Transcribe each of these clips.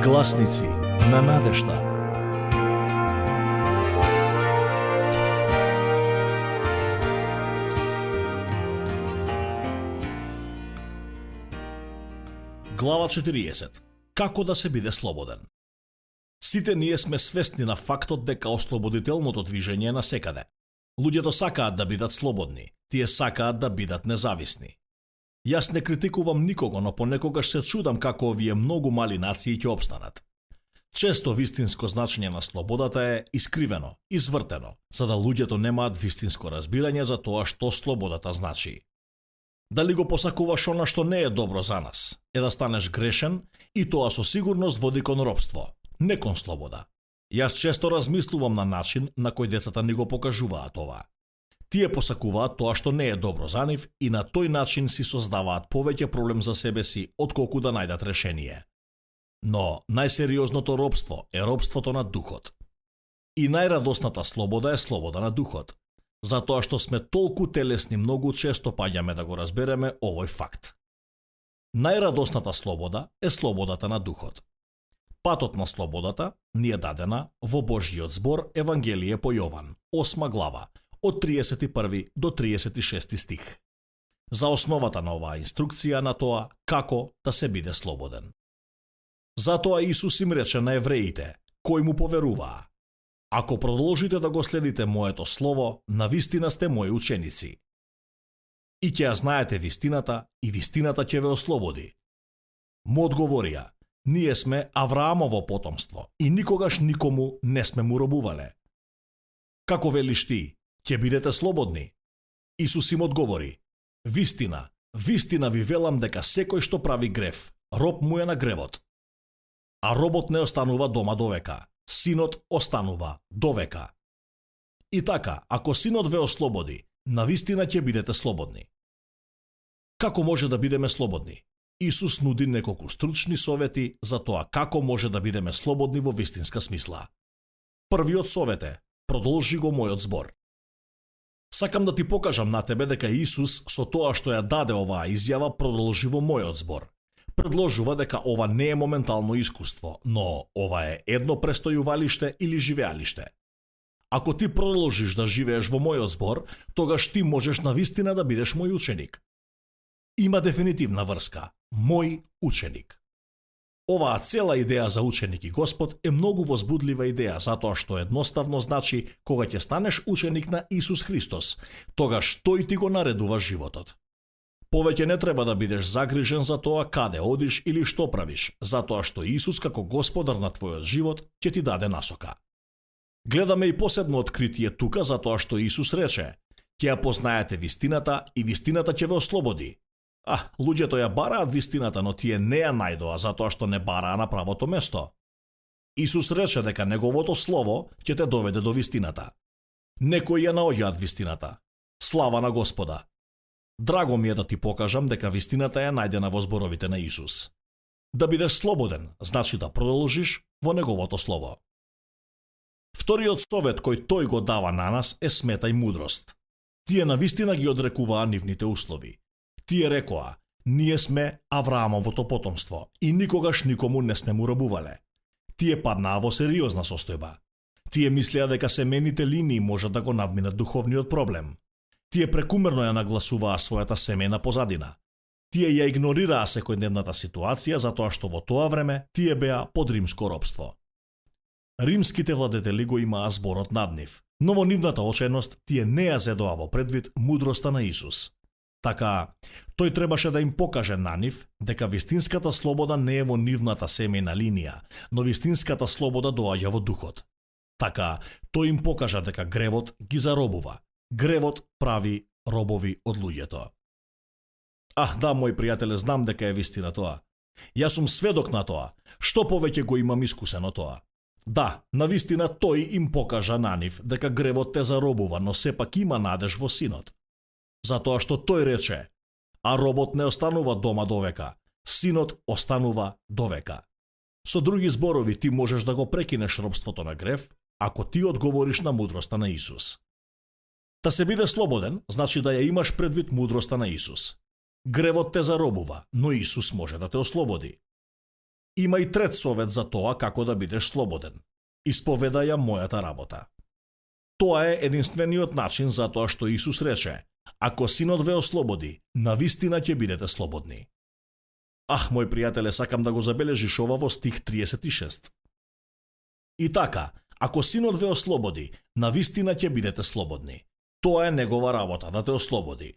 Гласници на надежта. Глава 40. Како да се биде слободен? Сите ние сме свесни на фактот дека ослободителното движење е насекаде. Луѓето сакаат да бидат слободни, тие сакаат да бидат независни. Јас не критикувам никого, но понекогаш се чудам како овие многу мали нации ќе опстанат. Често вистинско значење на слободата е искривено, извртено, за да луѓето немаат вистинско разбирање за тоа што слободата значи. Дали го посакуваш она што не е добро за нас, е да станеш грешен и тоа со сигурност води кон робство, не кон слобода. Јас често размислувам на начин на кој децата ни го покажуваат ова. Тие посакуваат тоа што не е добро за нив и на тој начин си создаваат повеќе проблем за себе си отколку да најдат решение. Но најсериозното робство е робството на духот. И најрадосната слобода е слобода на духот. Затоа што сме толку телесни, многу често паѓаме да го разбереме овој факт. Најрадосната слобода е слободата на духот. Патот на слободата ни е дадена во Божјиот збор Евангелие по Јован, 8 глава, од 31 до 36 стих. За основата на оваа инструкција на тоа како да се биде слободен. Затоа Исус им рече на евреите, кои му поверуваа: ако продолжите да го следите моето слово, навистина сте мои ученици. И ќе ја знаете вистината, и вистината ќе ве ослободи. Му одговорија: ние сме Авраамово потомство и никогаш никому не сме му робувале. Како велиш ти, ќе бидете слободни? Исус им одговори: вистина, вистина ви велам дека секој што прави грев, роб му е на гревот. А робот не останува дома довека, синот останува довека. И така, ако синот ве ослободи, навистина ќе бидете слободни. Како може да бидеме слободни? Исус нуди неколку стручни совети за тоа како може да бидеме слободни во вистинска смисла. Првиот совет е: продолжи го мојот збор. Сакам да ти покажам на тебе дека Исус со тоа што ја даде оваа изјава продолжи во мојот збор. Предложува дека ова не е моментално искуство, но ова е едно престојувалиште или живеалиште. Ако ти продолжиш да живееш во мојот збор, тогаш ти можеш навистина да бидеш мој ученик. Има дефинитивна врска. Мој ученик. Оваа цела идеја за ученик и Господ е многу возбудлива идеја, затоа што едноставно значи кога ќе станеш ученик на Исус Христос, тогаш тој ти го наредува животот. Повеќе не треба да бидеш загрижен за тоа каде одиш или што правиш, затоа што Исус како Господар на твојот живот ќе ти даде насока. Гледаме и посебно откритие тука, затоа што Исус рече: ќе ја познаете вистината и вистината ќе ве ослободи. Луѓето ја бараат вистината, но тие не ја најдоа затоа што не бараа на правото место. Исус рече дека неговото слово ќе те доведе до вистината. Некои ја наоѓаат вистината. Слава на Господа! Драго ми е да ти покажам дека вистината е најдена во зборовите на Исус. Да бидеш слободен, значи да продолжиш во неговото слово. Вториот совет кој тој го дава на нас е сметај мудрост. Тие навистина ги одрекуваа нивните услови. Тие рекоа: ние сме Авраамовото потомство и никогаш никому не сме му робувале. Тие паднаа во сериозна состојба. Тие мислеа дека семените линии можат да го надминат духовниот проблем. Тие прекумерно ја нагласуваа својата семејна позадина. Тие ја игнорираа секојдневната ситуација затоа што во тоа време тие беа под римско робство. Римските владетели го имаа зборот над нив, но во нивната оченост тие не ја зедоа во предвид мудроста на Исус. Така, тој требаше да им покаже на нив дека вистинската слобода не е во нивната семејна линија, но вистинската слобода доаѓа во духот. Така, тој им покажа дека гревот ги заробува. Гревот прави робови од луѓето. Да, мој пријателе, знам дека е вистина тоа. Јас сум сведок на тоа. Што повеќе го имам искусено тоа. Да, навистина тој им покажа на нив дека гревот те заробува, но сепак има надеж во синот. Затоа што тој рече: а робот не останува дома довека, синот останува довека. Со други зборови, ти можеш да го прекинеш робството на грев, ако ти одговориш на мудроста на Исус. Да се биде слободен, значи да ја имаш предвид мудроста на Исус. Гревот те заробува, но Исус може да те ослободи. Има и трет совет за тоа како да бидеш слободен. Исповедај ја мојата работа. Тоа е единствениот начин за тоа што Исус рече: ако Синот ве ослободи, навистина ќе бидете слободни. Мој пријателе, сакам да го забележиш ова во стих 36. И така, ако Синот ве ослободи, навистина ќе бидете слободни. Тоа е негова работа, да те ослободи.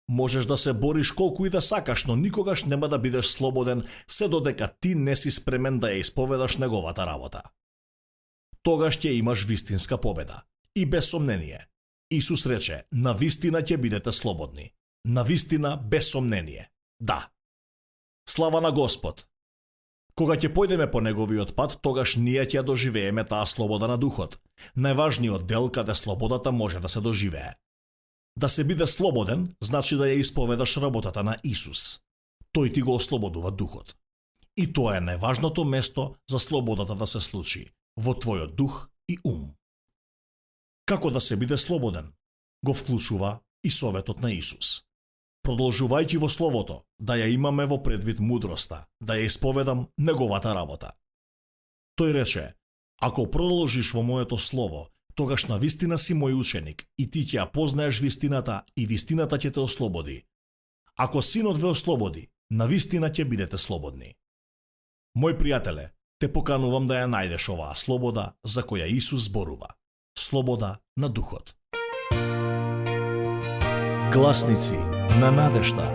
Можеш да се бориш колку и да сакаш, но никогаш нема да бидеш слободен се додека ти не си спремен да ја исповедаш неговата работа. Тогаш ќе имаш вистинска победа. И без сомнение. Исус рече: навистина ќе бидете слободни. Навистина, без сомнение. Да. Слава на Господ! Кога ќе појдеме по неговиот пат, тогаш ние ќе доживееме таа слобода на духот. Најважниот дел каде слободата може да се доживее. Да се биде слободен, значи да ја исповедаш работата на Исус. Тој ти го ослободува духот. И тоа е најважното место за слободата да се случи, во твојот дух и ум. Како да се биде слободен? Го вклучува и советот на Исус. Продолжувајќи во Словото, да ја имаме во предвид мудроста, да ја исповедам неговата работа. Тој рече: ако продолжиш во моето Слово, тогаш навистина си мој ученик и ти ќе ја познаеш вистината и вистината ќе те ослободи. Ако Синот ве ослободи, навистина ќе бидете слободни. Мој пријателе, те поканувам да ја најдеш оваа слобода за која Исус зборува. Слобода на духот. Гласници на надежда.